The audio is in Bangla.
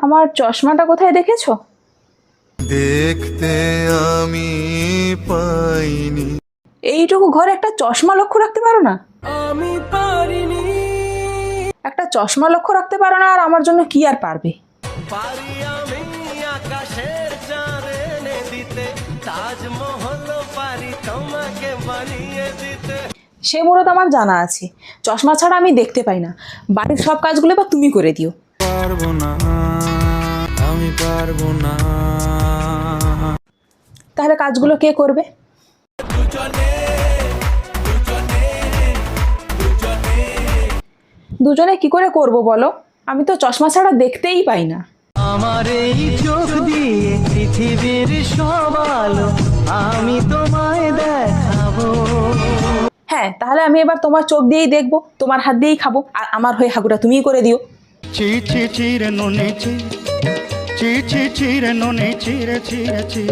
আমার চশমাটা কোথায় দেখেছো? দেখতে আমি পাইনি। এইটুকু ঘরে একটা চশমা লক্ষ্য রাখতে পারো না? আমি পারিনি। একটা চশমা লক্ষ্য রাখতে পারো না, আর আমার জন্য কি আর পারবে? পারি আমি আকাশের চাঁদ এনে দিতে, তাজমহল পারি তোমাকে বানিয়ে দিতে। সে মুহূর্ত আমার জানা আছে, চশমা ছাড়া আমি দেখতে পাই না। বাড়ির সব কাজগুলো বা তুমি করে দিও। পারবো না, আমি পারবো না। তাহলে কাজগুলো কে করবে? দুজনে কি করে করব বলো? আমি তো চশমা ছাড়া দেখতেই পাই না। আমার এই চোখ দিয়ে পৃথিবীর সব আলো আমি তোমায় দেখাবো। হ্যাঁ, তাহলে আমি এবার তোমার চোখ দিয়েই দেখবো, তোমার হাত দিয়েই খাবো, আর আমার হয়ে হাগুটা তুমিই করে দিও। চি চি চিরে নুনে চি চি চি চিরে নুনে চিরে চিরে চি।